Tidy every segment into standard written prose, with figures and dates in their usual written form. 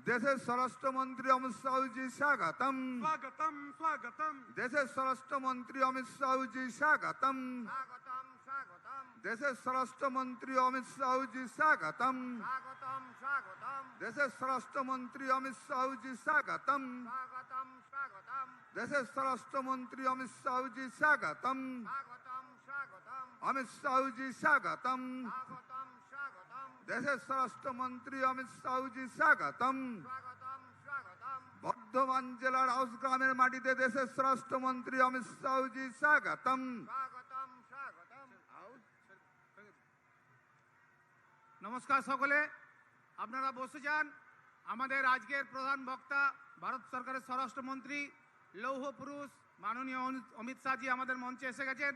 देशे स्वराष्ट्र मंत्री अमित शाह जी स्वागतम स्वागतम स्वागतम देशे स्वराष्ट्र मंत्री अमित शाह जी स्वागतम स्वागतम स्वागतम देशे स्वराष्ट्र मंत्री अमित शाह जी स्वागतम स्वागतम स्वागतम देशे स्वराष्ट्र मंत्री अमित शाह जी स्वागतम स्वागतम स्वागतम देशे स्वराष्ट्र मंत्री अमित शाह जी स्वागतम स्वागतम स्वागतम अमित शाह जी स्वागतम स्वागतम स्वागतम देशे स्वराष्ट्र मंत्री अमित शाह जी स्वागतम स्वागतम स्वागतम বর্ধমান জেলার আউসগ্রামের মাটিতে দেশের স্বরাষ্ট্রমন্ত্রী অমিত শাহজি স্বাগতম स्वागतम स्वागतम নমস্কার সকলে, আপনারা বসে যান। আমাদের আজকের প্রধান বক্তা ভারত সরকারের স্বরাষ্ট্রমন্ত্রী লৌহ পুরুষ মাননীয় অমিত শাহজি আমাদের মঞ্চে এসে গেছেন।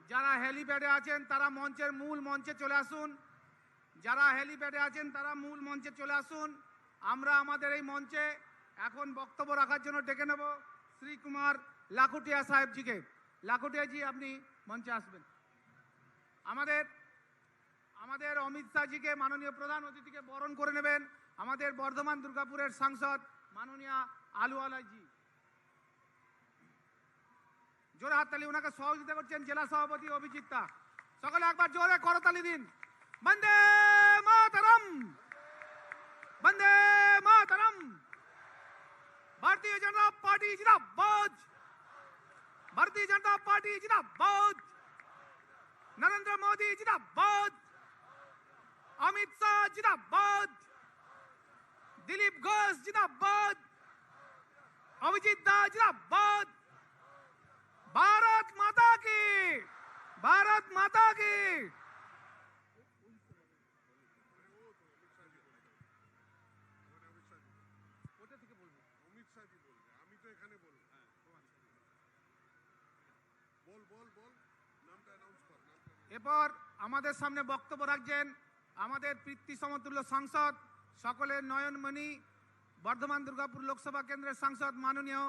যারা হেলিপ্যাডে আছেন তারা মঞ্চের মূল মঞ্চে চলে আসুন। যারা হেলিপ্যাডে আছেন তারা মূল মঞ্চে চলে আসুন। আমরা আমাদের এই মঞ্চে এখন বক্তব্য রাখার জন্য ডেকে নেব শ্রী কুমার লাখুটিয়া সাহেবজিকে। লাখুটিয়াজি, আপনি মঞ্চে আসবেন। আমাদের অমিত শাহজিকে মাননীয় প্রধান অতিথিকে বরণ করে নেবেন আমাদের বর্ধমান দুর্গাপুরের সাংসদ মাননীয় আলুওয়ালাজি। জোরে হাততালি, ওনাকে সহযোগিতা করছেন জেলা সভাপতি অভিজিৎ দা। সকলে একবার জোরে করতালি দিন। বন্দে মাতরম, বন্দে মাতরম। भारतीय जनता पार्टी जिंदाबाद, भारतीय जनता पार्टी जिंदाबाद, नरेंद्र मोदी जिंदाबाद, अमित शाह जिंदाबाद, दिलीप घोष जिंदाबाद, अभिजीत दास जिंदाबाद। भारत माता की, भारत माता की। এরপর আমাদের সামনে বক্তব্য রাখছেন আমাদের পিতৃ সমতুল্য সাংসদ, সকলের নয়নমণি, বর্ধমান দুর্গাপুর লোকসভা কেন্দ্রের সাংসদ মাননীয়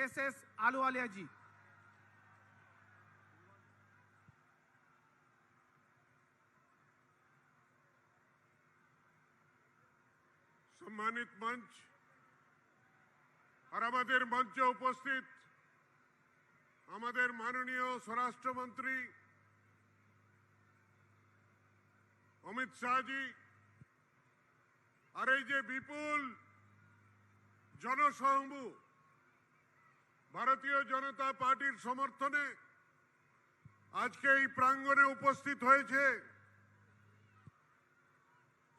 এস আলুওয়ালিয়াজি। সম্মানিত মঞ্চ আর আমাদের মঞ্চে উপস্থিত আমাদের মাননীয় স্বরাষ্ট্রমন্ত্রী অমিত শাহজি, আর এই যে বিপুল জনসমূহ ভারতীয় জনতা পার্টির সমর্থনে আজকে এই প্রাঙ্গণে উপস্থিত হয়েছে,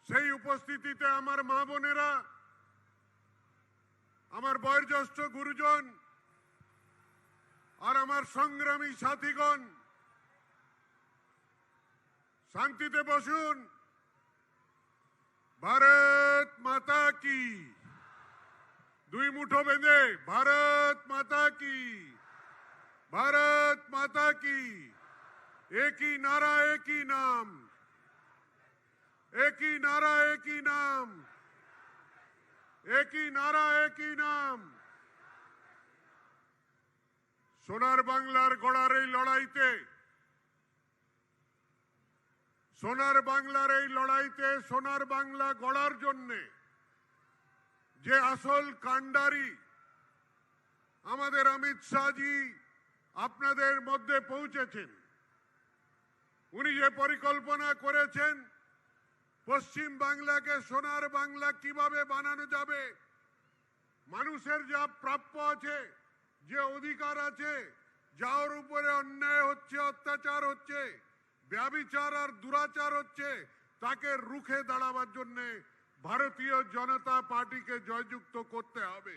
সেই উপস্থিতিতে আমার মা বোনেরা, আমার বয়োজ্যেষ্ঠ গুরুজন আর আমার সংগ্রামী সাথীগণ, শান্তিতে বসুন। ভারত মাতা কি, দুই মুঠো বেঁধে ভারত মাতা কি, ভারত মাতা কি। एक ही नारा एक ही नाम, एक ही नारा एक ही नाम, एक ही नारा एक ही नाम। সোনার বাংলার গড়ার এই লড়াইতে, সোনার বাংলার এই লড়াইতে, সোনার বাংলা গড়ার জন্যে যে আসল কাণ্ডারি আমাদের অমিত শাহজি আপনাদের মধ্যে পৌঁছেছেন। উনি যে পরিকল্পনা করেছেন পশ্চিম বাংলাকে সোনার বাংলা কিভাবে বানানো যাবে, মানুষের যা প্রাপ্য আছে, যে অধিকার আছে, যার উপরে অন্যায় হচ্ছে, অত্যাচার হচ্ছে, ব্যভিচার আর দুরাচার হচ্ছে, তাকে রুখে দাঁড়াবার জন্য ভারতীয় জনতা পার্টিকে জয়যুক্ত করতে হবে।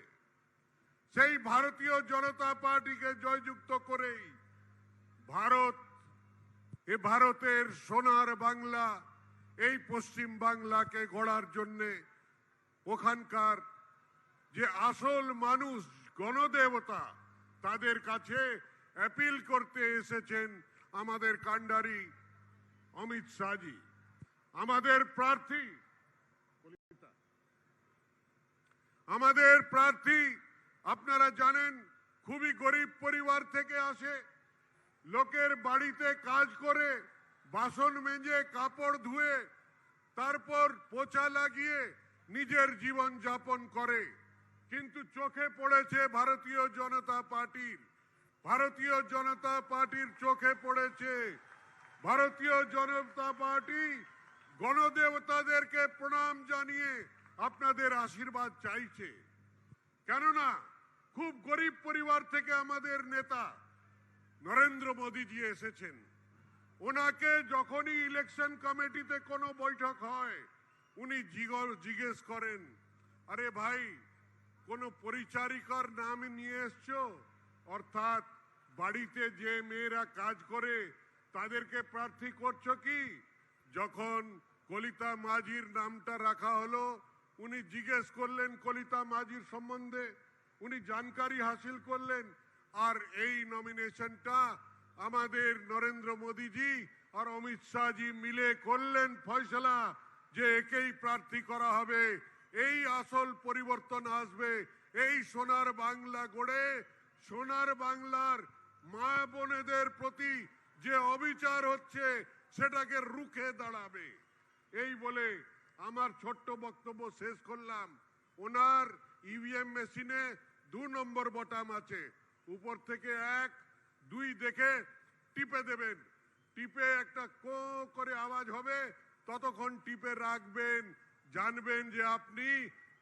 সেই ভারতীয় জনতা পার্টিকে জয়যুক্ত করেই ভারতের সোনার বাংলা, এই পশ্চিম বাংলাকে গড়ার জন্য ওখানকার যে আসল মানুষ, গণদেবতা, তাদের কাছে অ্যাপিল করতে এসেছেন আমাদের কাণ্ডারি অমিত শাহজি। আমাদের প্রার্থী আপনারা জানেন খুবই গরিব পরিবার থেকে আসে, লোকের বাড়িতে কাজ করে, বাসন মেজে, কাপড় ধুয়ে, তারপর পোছা লাগিয়ে নিজের জীবন যাপন করে, কিন্তু চোখে পড়েছে ভারতীয় জনতা পার্টির চোখে পড়েছে ভারতীয় জনতা পার্টি গণদেবতাদেরকে প্রণাম জানিয়ে আপনাদের আশীর্বাদ চাইছে। কেননা খুব গরিব পরিবার থেকে আমাদের নেতা নরেন্দ্র মোদীজি এসেছেন। ওনাকে যখনই ইলেকশন কমিটিতে কোনো বৈঠক হয় উনি জিজ্ঞেস করেন, আরে ভাই কোনো পরিচারিকার নাম নিয়ে এসছো, অর্থাৎ বাড়িতে যে মেয়েরা কাজ করে তাদেরকে প্রার্থী করছো কি? যখন কলিতা মাঝির নামটা রাখা হলো উনি জিজ্ঞেস করলেন কলিতা মাঝির সম্বন্ধে, উনি জানকারি হাসিল করলেন, আর এই নমিনেশনটা আমাদের নরেন্দ্র মোদীজি আর অমিত শাহজি মিলে করলেন ফয়সলা যে একেই প্রার্থী করা হবে। এই আসল পরিবর্তন আসবে, এই সোনার বাংলা গড়ে সোনার বাংলার মা বোনেদের প্রতি যে অবিচার হচ্ছে সেটাকে রুখে দাঁড়াবে। এই বলে আমার ছোট্ট বক্তব্য শেষ করলাম। ওনার ইভিএম মেশিনে 2 নম্বর বটাম আছে, উপর থেকে 1 2 দেখে টিপে দেবেন। টিপে একটা কো করে আওয়াজ হবে, ততক্ষণ টিপে রাখবেন। জানবেন যে আপনি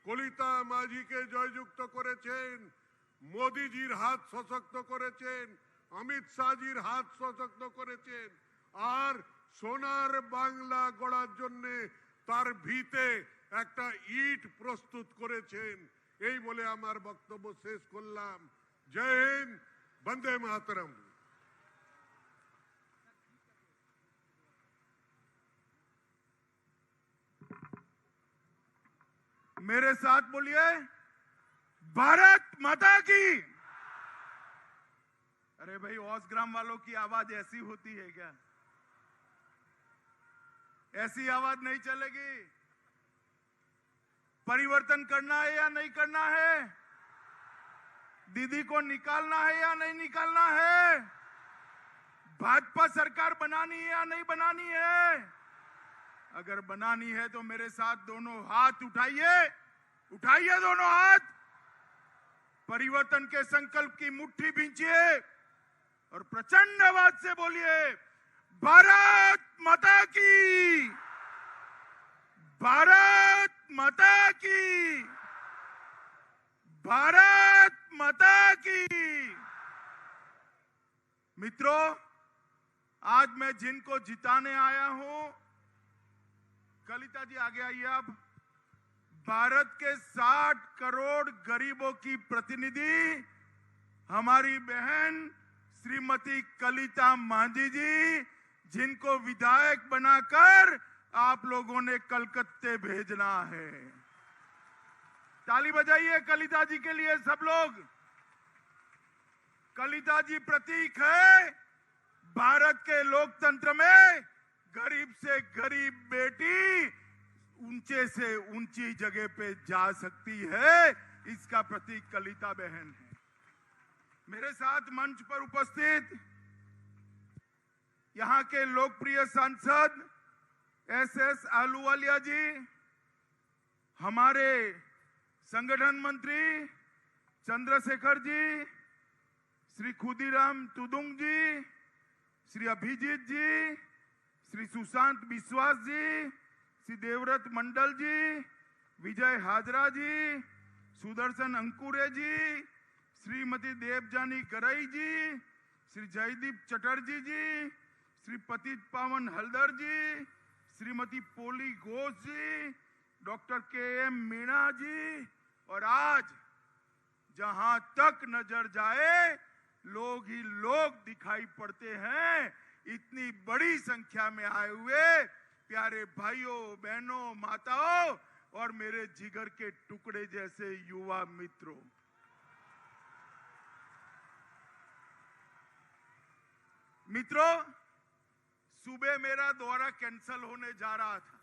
কলিতা মাঝিকে জয়যুক্ত করেছেন, মোদীজির হাত সশক্ত করেছেন, অমিত শাহজির হাত সশক্ত করেছেন, আর সোনার বাংলা গড়ার জন্য তার ভিতে একটা ইট প্রস্তুত করেছেন। এই বলে আমার বক্তব্য শেষ করলাম। জয় হিন্দ, বন্দে মাতরম। मेरे साथ बोलिए, भारत माता की। अरे भाई, औसग्राम वालों की आवाज ऐसी होती है क्या? ऐसी आवाज नहीं चलेगी। परिवर्तन करना है या नहीं करना है? दीदी को निकालना है या नहीं निकालना है? भाजपा सरकार बनानी है या नहीं बनानी है? अगर बनानी है तो मेरे साथ दोनों हाथ उठाइए, उठाइए दोनों हाथ। परिवर्तन के संकल्प की मुट्ठी भींचिए और प्रचंड आवाज से बोलिए, भारत माता की, भारत माता की, भारत माता की। मित्रों, आज मैं जिनको जिताने आया हूं, कलिता जी आगे आइए। अब भारत के 60 करोड़ गरीबों की प्रतिनिधि हमारी बहन श्रीमती कलिता मांझी जी, जिनको विधायक बनाकर आप लोगों ने कलकत्ते भेजना है। ताली बजाइए कलिता जी के लिए सब लोग। कलिता जी प्रतीक है भारत के लोकतंत्र में गरीब से गरीब बेटी ऊंचे से ऊंची जगह पे जा सकती है, इसका प्रतीक कलिता बहन है। मेरे साथ मंच पर उपस्थित यहां के लोकप्रिय सांसद एस आहलूवालिया जी, हमारे संगठन मंत्री चंद्रशेखर जी, श्री खुदीराम तुदुंग जी, श्री अभिजीत जी, श्री सुशांत विश्वास जी, श्री देवव्रत मंडल जी, विजय हाजरा जी, सुदर्शन अंकुरे जी, श्रीमती देवजानी गरई जी, श्री जयदीप चटर्जी जी, श्री पतित पावन हल्दर जी, श्रीमती पोली घोष जी, डॉक्टर KM मीणा जी, और आज जहां तक नजर जाए लोग ही लोग दिखाई पड़ते हैं। इतनी बड़ी संख्या में आए हुए प्यारे भाइयों, बहनों, माताओं और मेरे जिगर के टुकड़े जैसे युवा मित्रों, सुबह मेरा दौरा कैंसिल होने जा रहा था।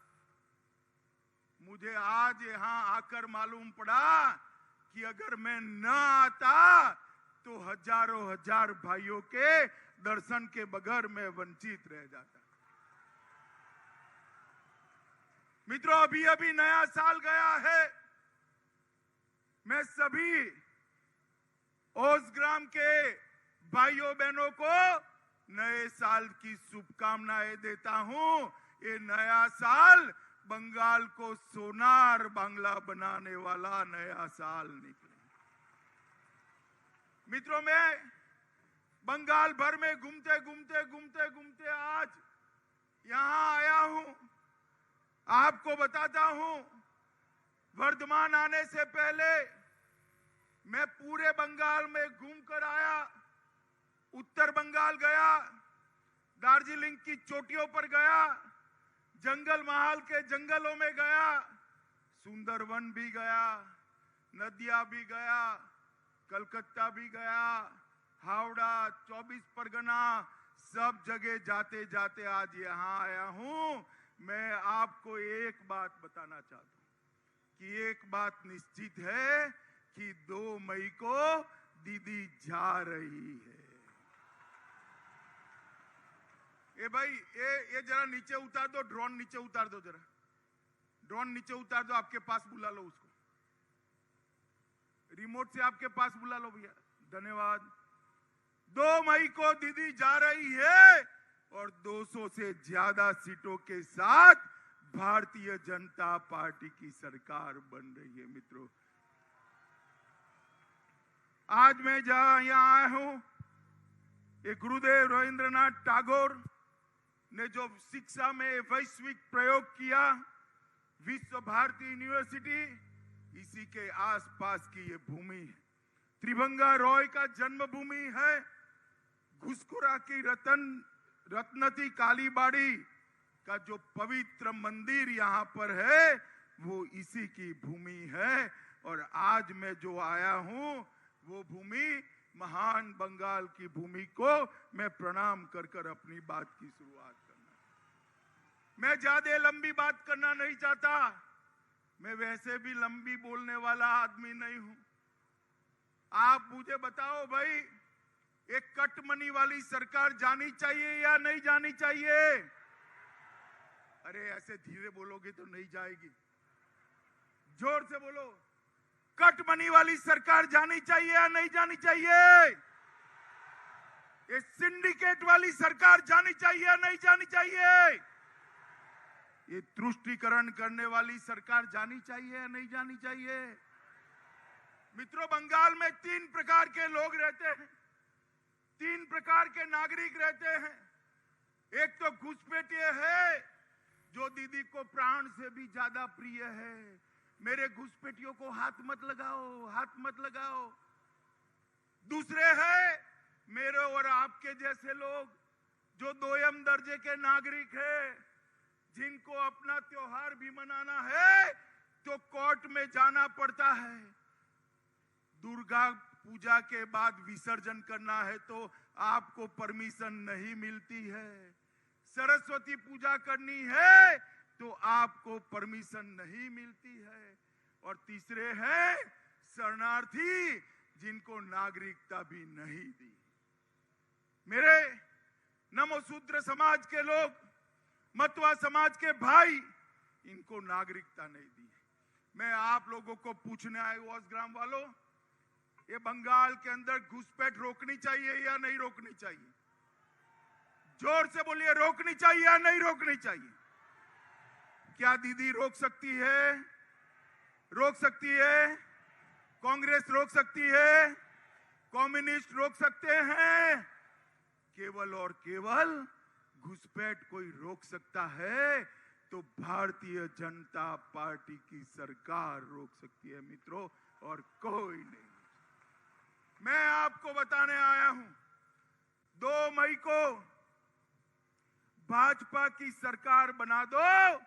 मुझे आज यहां आकर मालूम पड़ा कि अगर मैं न आता तो हजारों हजार भाइयों के दर्शन के बगैर मैं वंचित रह जाता। मित्रों, अभी अभी नया साल गया है। मैं सभी ओसग्राम के भाइयों बहनों को नए साल की शुभकामनाएं देता हूं। ये नया साल बंगाल को सोनार बांग्ला बनाने वाला नया साल निकले। मित्रों, मैं बंगाल भर में घूमते घूमते आज यहां आया हूं। आपको बताता हूं, वर्धमान आने से पहले मैं पूरे बंगाल में घूमकर आया। उत्तर बंगाल गया, दार्जिलिंग की चोटियों पर गया, जंगल महल के जंगलों में गया, सुंदरवन भी गया, नदिया भी गया, कलकत्ता भी गया, हावड़ा, 24 परगना, सब जगह जाते जाते आज यहां आया हूं। मैं आपको एक बात बताना चाहता हूं कि एक बात निश्चित है कि 2 मई को दीदी जा रही है। ए भाई, ये जरा नीचे उतार दो, ड्रोन नीचे उतार दो, जरा ड्रोन नीचे उतार दो, आपके पास बुला लो उसको, रिमोट से आपके पास बुला लो भैया। धन्यवाद। 2 मई को दीदी जा रही है और 200 से ज्यादा सीटों के साथ भारतीय जनता पार्टी की सरकार बन रही है। मित्रों, आज मैं जहां यहां आया हूं, एक गुरुदेव रविंद्रनाथ टैगोर ने जो शिक्षा में वैश्विक प्रयोग किया, विश्व भारती यूनिवर्सिटी, इसी के आसपास की ये भूमि है। त्रिभंगा रॉय का जन्मभूमि है। घुसखोरा की रत्नती कालीबाड़ी का जो पवित्र मंदिर यहाँ पर है, वो इसी की भूमि है। और आज मैं जो आया हूं, वो भूमि, महान बंगाल की भूमि को मैं प्रणाम कर कर अपनी बात की शुरुआत करना। मैं ज्यादा लंबी बात करना नहीं चाहता। मैं वैसे भी लंबी बोलने वाला आदमी नहीं हूं। आप मुझे बताओ भाई, एक कट मनी वाली सरकार जानी चाहिए या नहीं जानी चाहिए? अरे ऐसे धीरे बोलोगे तो नहीं जाएगी, जोर से बोलो। कट मनी वाली सरकार जानी चाहिए या नहीं जानी चाहिए? ये सिंडिकेट वाली सरकार जानी चाहिए या नहीं जानी चाहिए? ये तुष्टीकरण करने वाली सरकार जानी चाहिए या नहीं जानी चाहिए? मित्रों, बंगाल में 3 प्रकार के लोग रहते हैं, 3 प्रकार के नागरिक रहते हैं। एक तो घुसपैठिए है, जो दीदी को प्राण से भी ज्यादा प्रिय है। मेरे घुसपैठियों को हाथ मत लगाओ, हाथ मत लगाओ। दूसरे है मेरे और आपके जैसे लोग, जो 2ym दर्जे के नागरिक हैं, जिनको अपना त्योहार भी मनाना है तो कोर्ट में जाना पड़ता है। दुर्गा पूजा के बाद विसर्जन करना है तो आपको परमिशन नहीं मिलती है। सरस्वती पूजा करनी है तो आपको परमिशन नहीं मिलती है। और तीसरे हैं शरणार्थी, जिनको नागरिकता भी नहीं दी। मेरे नमोशूद्र समाज के लोग, मतवा समाज के भाई, इनको नागरिकता नहीं दी। मैं आप लोगों को पूछने आया हूं, ओसग्राम वालों, ये बंगाल के अंदर घुसपैठ रोकनी चाहिए या नहीं रोकनी चाहिए? जोर से बोलिए, रोकनी चाहिए या नहीं रोकनी चाहिए? क्या दीदी रोक सकती है? रोक सकती है? कांग्रेस रोक सकती है? कम्युनिस्ट रोक सकते हैं? केवल और केवल घुसपैठ कोई रोक सकता है तो भारतीय जनता पार्टी की सरकार रोक सकती है मित्रों, और कोई नहीं। मैं आपको बताने आया हूं, 2 मई को भाजपा की सरकार बना दो,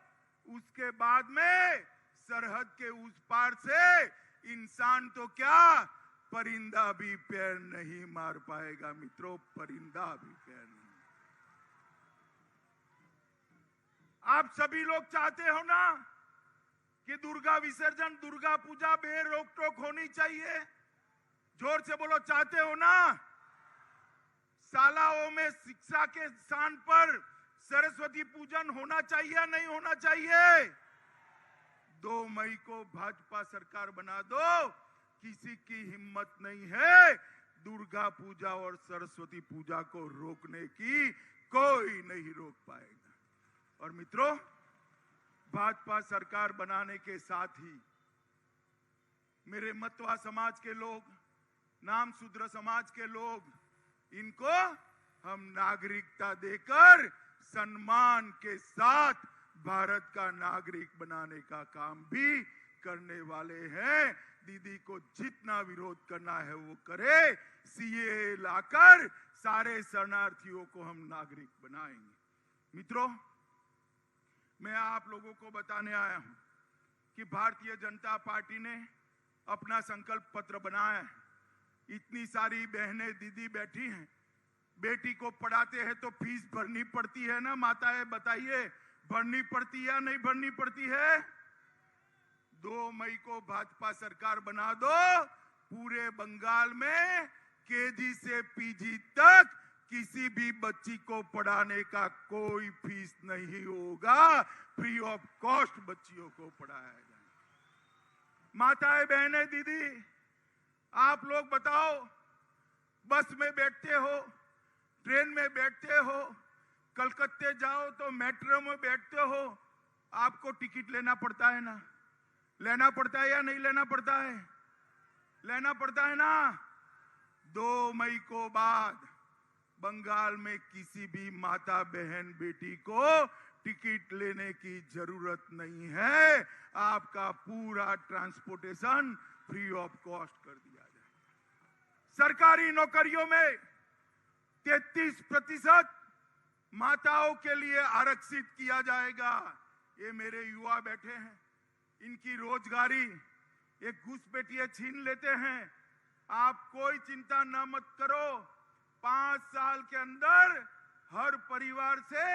उसके बाद में सरहद के उस पार से इंसान तो क्या, परिंदा भी पैर नहीं मार पाएगा मित्रों, परिंदा भी पैर नहीं। आप सभी लोग चाहते हो ना कि दुर्गा विसर्जन, दुर्गा पूजा बेरोक टोक होनी चाहिए? जोर से बोलो, चाहते हो ना? शालाओं में शिक्षा के स्थान पर सरस्वती पूजन होना चाहिए या नहीं होना चाहिए? 2 मई को भाजपा सरकार बना दो। किसी की हिम्मत नहीं है दुर्गा पूजा और सरस्वती पूजा को रोकने की, कोई नहीं रोक पाएगा। और मित्रों, भाजपा सरकार बनाने के साथ ही मेरे मतवा समाज के लोग, नाम शूद्र समाज के लोग, इनको हम नागरिकता देकर सम्मान के साथ भारत का नागरिक बनाने का काम भी करने वाले हैं। दीदी को जितना विरोध करना है वो करे, सीए लाकर सारे शरणार्थियों को हम नागरिक बनाएंगे। मित्रों, मैं आप लोगों को बताने आया हूं कि भारतीय जनता पार्टी ने अपना संकल्प पत्र बनाया है। इतनी सारी बहनें दीदी बैठी हैं, बेटी को पढ़ाते हैं तो फीस भरनी पड़ती है ना माताएं, बताइए भरनी पड़ती है या नहीं भरनी पड़ती है? 2 मई को भाजपा सरकार बना दो, पूरे बंगाल में केजी से पीजी तक किसी भी बच्ची को पढ़ाने का कोई फीस नहीं होगा, फ्री ऑफ कॉस्ट बच्चियों को पढ़ाया जाए। माताएं, बहनें, दीदी, आप लोग बताओ, बस में बैठते हो, ट्रेन में बैठते हो, कलकत्ते जाओ तो मेट्रो में बैठते हो, आपको टिकट लेना पड़ता है ना? लेना पड़ता है या नहीं लेना पड़ता है? लेना पड़ता है ना? 2 मई को बाद बंगाल में किसी भी माता, बहन, बेटी को टिकट लेने की जरूरत नहीं है। आपका पूरा ट्रांसपोर्टेशन फ्री ऑफ कॉस्ट कर दिया जाए। सरकारी नौकरियों में 33% माताओं के लिए आरक्षित किया जाएगा। ये मेरे युवा बैठे हैं, इनकी रोजगारी ये घुसपैठिए छीन लेते हैं। आप कोई चिंता न मत करो, 5 साल के अंदर हर परिवार से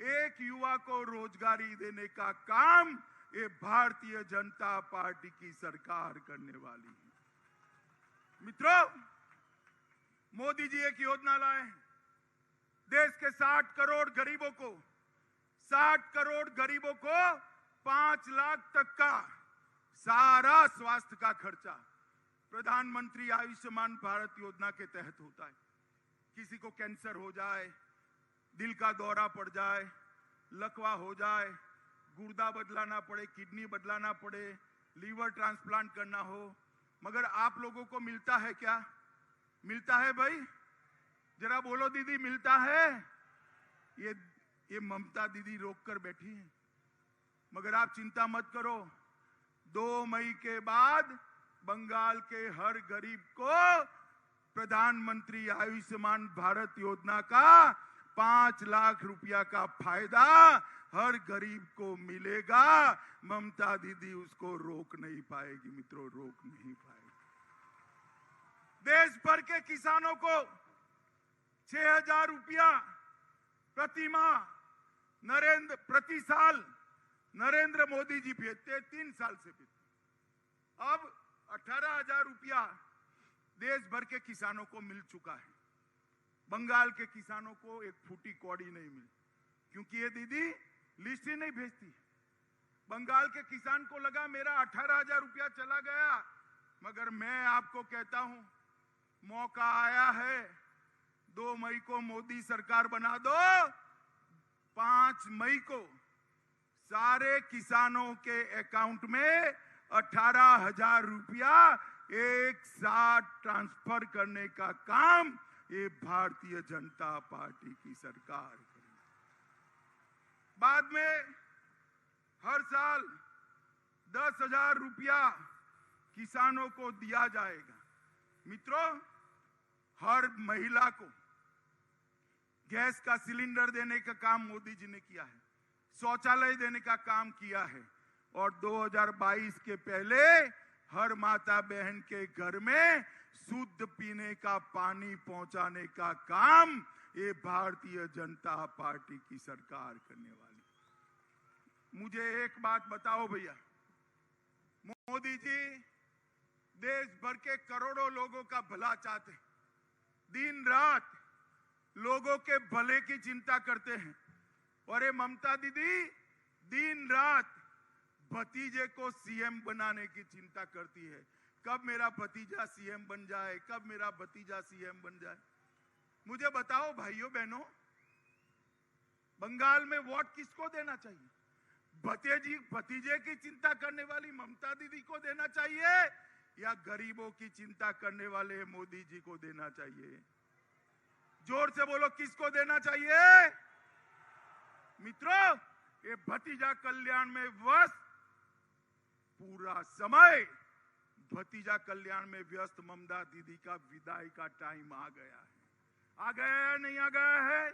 एक युवा को रोजगारी देने का काम ये भारतीय जनता पार्टी की सरकार करने वाली है। मित्रों, मोदी जी एक योजना लाए हैं, देश के 60 करोड़ गरीबों को 5 लाख तक का सारा स्वास्थ्य का खर्चा प्रधानमंत्री आयुष्मान भारत योजना के तहत होता है। किसी को कैंसर हो जाए, दिल का दौरा पड़ जाए, लकवा हो जाए, गुर्दा बदलाना पड़े, किडनी बदलाना पड़े, लीवर ट्रांसप्लांट करना हो, मगर आप लोगों को मिलता है क्या? मिलता है भाई? जरा बोलो दीदी, मिलता है? ये ममता दीदी रोक कर बैठी है, मगर आप चिंता मत करो, 2 मई के बाद बंगाल के हर गरीब को प्रधानमंत्री आयुष्मान भारत योजना का 5 लाख रुपया का फायदा हर गरीब को मिलेगा। ममता दीदी उसको रोक नहीं पाएगी। मित्रों, रोक नहीं पाएगी। देश भर के किसानों को 6,000 रुपया प्रति माह प्रति साल नरेंद्र मोदी जी भेजते, 3 साल से भेजते। अब 18,000 रुपया देश भर के किसानों को मिल चुका है। बंगाल के किसानों को एक फूटी कौड़ी नहीं मिली, क्योंकि ये दीदी लिस्ट ही नहीं भेजती। बंगाल के किसान को लगा मेरा 18,000 रुपया चला गया, मगर मैं आपको कहता हूं, मौका आया है। 2 मई को मोदी सरकार बना दो, 5 मई को सारे किसानों के अकाउंट में 18,000 रुपया एक साथ ट्रांसफर करने का काम ये भारतीय जनता पार्टी की सरकार करेगी। बाद में हर साल 10,000 रुपया किसानों को दिया जाएगा। मित्रों, हर महिला को गैस का सिलेंडर देने का काम मोदी जी ने किया है, शौचालय देने का काम किया है, और 2022 के पहले हर माता बहन के घर में शुद्ध पीने का पानी पहुंचाने का काम ये भारतीय जनता पार्टी की सरकार करने वाली। मुझे एक बात बताओ भैया, मोदी जी देश भर के करोड़ों लोगों का भला चाहते हैं, दिन रात लोगों के भले की चिंता करते हैं, और ये ममता दीदी दिन रात भतीजे को सीएम बनाने की चिंता करती है। कब मेरा भतीजा सीएम बन जाए, कब मेरा भतीजा सीएम बन जाए। मुझे बताओ भाइयों बहनों, बंगाल में वोट किसको देना चाहिए? भतीजे की चिंता करने वाली ममता दीदी को देना चाहिए या गरीबों की चिंता करने वाले मोदी जी को देना चाहिए? जोर से बोलो, किसको देना चाहिए? मित्रों, ये भतीजा कल्याण में व्यस्त पूरा समय भतीजा कल्याण में व्यस्त ममता दीदी का विदाई का टाइम आ गया है। आ गया है नहीं आ गया है?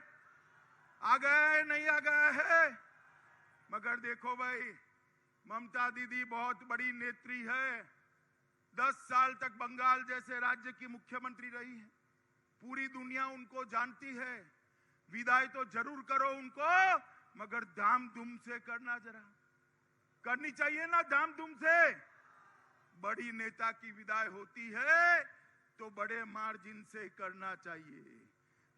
आ गया है नहीं आ गया है? मगर देखो भाई, ममता दीदी बहुत बड़ी नेत्री है। 10 साल तक बंगाल जैसे राज्य की मुख्यमंत्री रही है। पूरी दुनिया उनको जानती है। विदाई तो जरूर करो उनको, मगर धाम धूम से करना, जरा करनी चाहिए ना धाम धूम से। बड़ी नेता की विदाई होती है तो बड़े मार्जिन से करना चाहिए।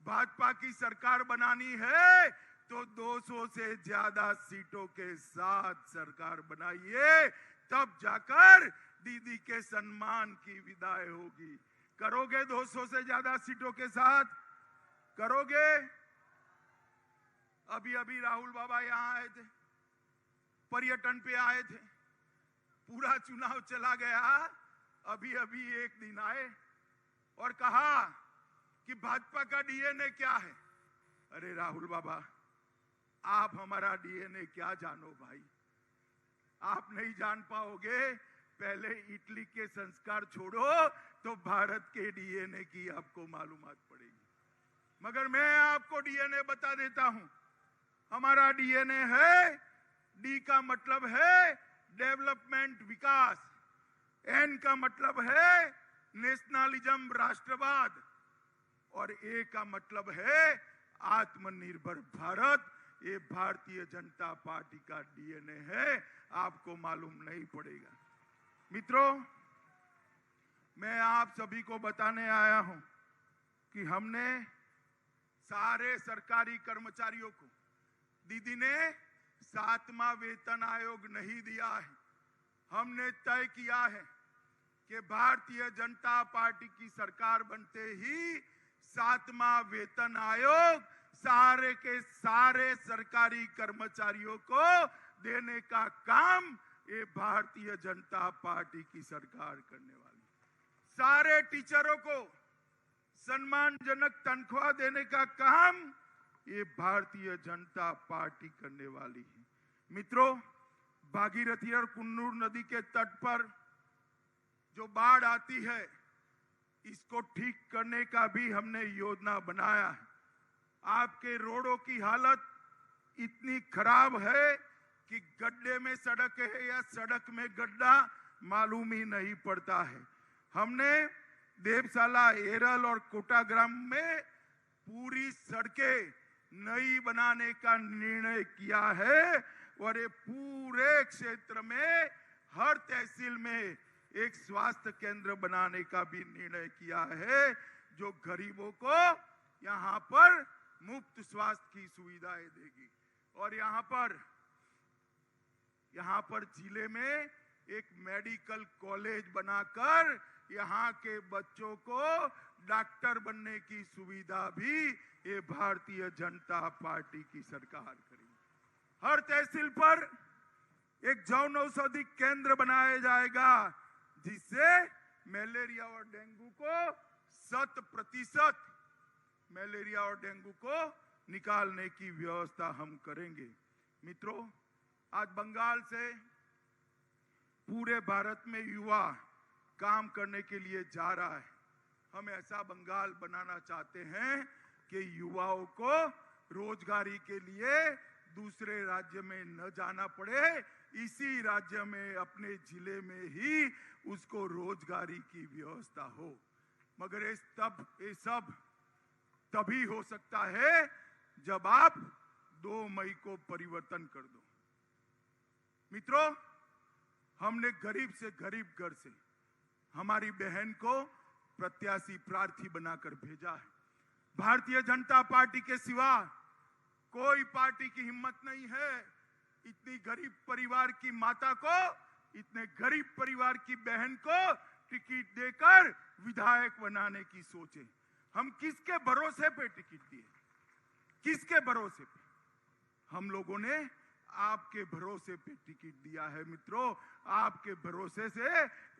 भाजपा की सरकार बनानी है तो 200 से ज्यादा सीटों के साथ सरकार बनाइए, तब जाकर दीदी के सम्मान की विदाई होगी। करोगे 200 से ज्यादा सीटों के साथ? करोगे? अभी अभी राहुल बाबा यहां आए थे, पर्यटन पे आए थे। पूरा चुनाव चला गया, अभी अभी एक दिन आए और कहा कि भाजपा का डीएनए क्या है। अरे राहुल बाबा, आप हमारा डीएनए क्या जानो भाई? आप नहीं जान पाओगे। पहले इटली के संस्कार छोड़ो तो भारत के डीएनए की आपको मालूमात पड़ेगी। मगर मैं आपको डीएनए बता देता हूं। हमारा डीएनए है, डी का मतलब है डेवलपमेंट, विकास। एन का मतलब है नेशनलिज्म, राष्ट्रवाद। और ए का मतलब है आत्मनिर्भर भारत। ये भारतीय जनता पार्टी का डीएनए है, आपको मालूम नहीं पड़ेगा। मित्रों, मैं आप सभी को बताने आया हूं कि हमने सारे सरकारी कर्मचारियों को, दीदी ने 7वां वेतन आयोग नहीं दिया है। हमने तय किया है कि भारतीय जनता पार्टी की सरकार बनते ही 7वां वेतन आयोग सारे के सारे सरकारी कर्मचारियों को देने का काम ये भारतीय जनता पार्टी की सरकार करने वाली। सारे टीचरों को सम्मानजनक तनख्वाह देने का काम ये भारतीय जनता पार्टी करने वाली है। मित्रों, भागीरथी और कुन्नूर नदी के तट पर जो बाढ़ आती है, इसको ठीक करने का भी हमने योजना बनाया है। आपके रोडों की हालत इतनी खराब है कि गड्ढे में सड़क है या सड़क में गड्ढा मालूम ही नहीं पड़ता है। हमने देवशाला, एरल और कोटाग्राम में पूरी सड़कें नई बनाने का निर्णय किया है और ये पूरे क्षेत्र में हर तहसील में एक स्वास्थ्य केंद्र बनाने का भी निर्णय किया है, जो गरीबों को यहाँ पर मुफ्त स्वास्थ्य की सुविधाएं देगी। और यहाँ पर जिले में एक मेडिकल कॉलेज बनाकर यहाँ के बच्चों को डॉक्टर बनने की सुविधा भी ये भारतीय जनता पार्टी की सरकार करेगी। हर तहसील पर एक जन औषधि केंद्र बनाया जाएगा, जिससे मलेरिया और डेंगू को 100% मलेरिया और डेंगू को निकालने की व्यवस्था हम करेंगे। मित्रों, आज बंगाल से पूरे भारत में युवा काम करने के लिए जा रहा है। हम ऐसा बंगाल बनाना चाहते हैं कि युवाओं को रोजगारी के लिए दूसरे राज्य में न जाना पड़े, इसी राज्य में अपने जिले में ही उसको रोजगारी की व्यवस्था हो। मगर ये सब तभी हो सकता है जब आप 2 मई को परिवर्तन कर दो। मित्रों, हमने गरीब से गरीब घर से हमारी बहन को प्रत्याशी प्रार्थी बनाकर भेजा है। भारतीय जनता पार्टी के सिवा कोई पार्टी की हिम्मत नहीं है इतनी गरीब परिवार की माता को, इतने गरीब परिवार की बहन को टिकट देकर विधायक बनाने की सोचे। हम किसके भरोसे पे टिकट दिए? किसके भरोसे पे? हम लोगों ने आपके भरोसे पे टिकट दिया है मित्रों। आपके भरोसे से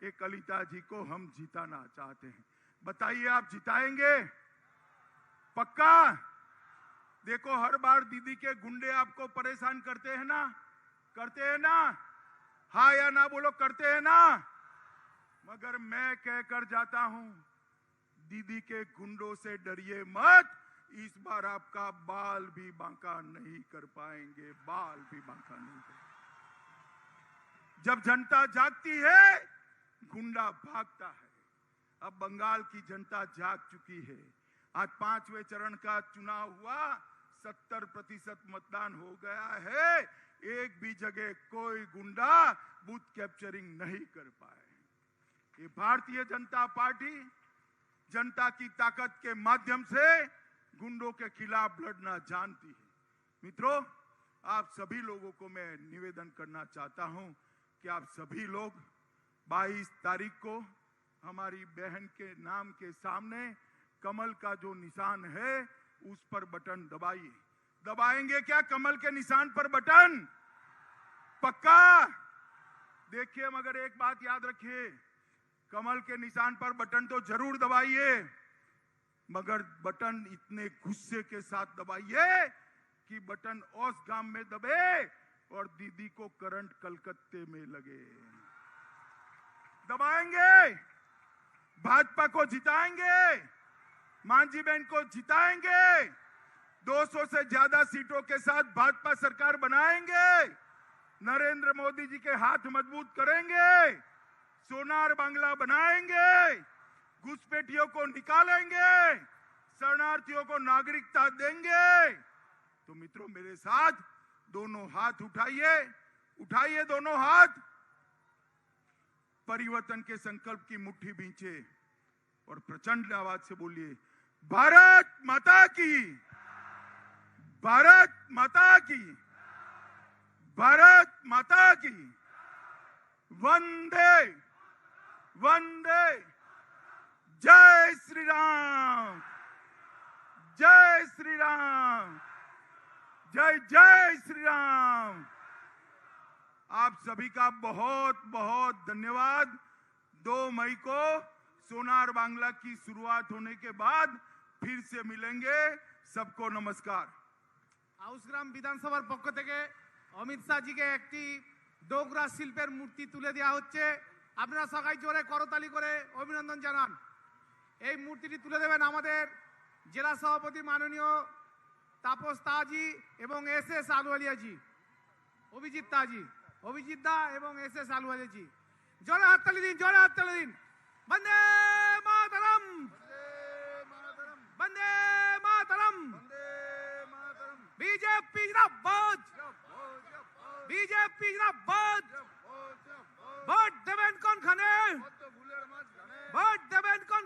एक कलिता जी को हम जिताना चाहते हैं। बताइए, आप जिताएंगे? पक्का? देखो, हर बार दीदी के गुंडे आपको परेशान करते हैं ना? करते हैं ना? हाँ या ना बोलो, करते हैं ना? मगर मैं कहकर जाता हूं, दीदी के गुंडों से डरिए मत। इस बार आपका बाल भी बांका नहीं कर पाएंगे, बाल भी बांका नहीं कर। जब जनता जागती है, गुंडा भागता है। अब बंगाल की जनता जाग चुकी है। आज 5वें चरण का चुनाव हुआ, 70% मतदान हो गया है। एक भी जगह कोई गुंडा बूथ कैप्चरिंग नहीं कर पाए। ये भारतीय जनता पार्टी जनता की ताकत के माध्यम से गुंडों के खिलाफ लड़ना जानती है। मित्रों, आप सभी लोगों को मैं निवेदन करना चाहता हूं कि आप सभी लोग 22 तारीख को हमारी बहन के नाम के सामने कमल का जो निशान है उस पर बटन दबाइए। दबाएंगे क्या कमल के निशान पर बटन? पक्का? देखिए, मगर एक बात याद रखिए, कमल के निशान पर बटन तो जरूर दबाइए, मगर बटन इतने गुस्से के साथ दबाइए कि बटन औस गांव में दबे और दीदी को करंट कलकत्ते में लगे। दबाएंगे, भाजपा को जिताएंगे, मांझी बहन को जिताएंगे, 200 से ज्यादा सीटों के साथ भाजपा सरकार बनाएंगे, नरेंद्र मोदी जी के हाथ मजबूत करेंगे, सोनार बांग्ला बनाएंगे, घुसपैठियों को निकालेंगे, शरणार्थियों को नागरिकता देंगे। तो मित्रों, मेरे साथ दोनों हाथ उठाइए, उठाइए दोनों हाथ, परिवर्तन के संकल्प की मुट्ठी भींचे और प्रचंड आवाज से बोलिए, भारत माता की, भारत माता की, भारत माता की, वंदे वंदे, जय श्री राम, जय श्री राम, जय जय श्री राम। आप सभी का बहुत बहुत धन्यवाद। 2 मई को सोनार बांग्ला की शुरुआत होने के बाद फिर से मिलेंगे। सबको नमस्कार। আউসগ্রাম বিধানসভার পক্ষ থেকে অমিত শাহজিকে একটি ডোগরা শিল্পের মূর্তি তুলে দেওয়া হচ্ছে। আপনারা সবাই জোরে করতালি করে অভিনন্দন জানান। এই মূর্তিটি তুলে দেবেন আমাদের জেলা সভাপতি মাননীয় তাপস তাজি এবং এস.এস. আলুওয়ালিয়াজি, অভিজিৎ তাজি, অভিজিৎ দা এবং এস.এস. আলুওয়ালিয়াজি। জোরে হাততালি দিন, জোরে হাততালি দিন। বন্দে মাতরম, বন্দে মাতরম, बीजेपी जिंदाबाद, बीजेपी जिंदाबाद। वोट देवें कौन खाने?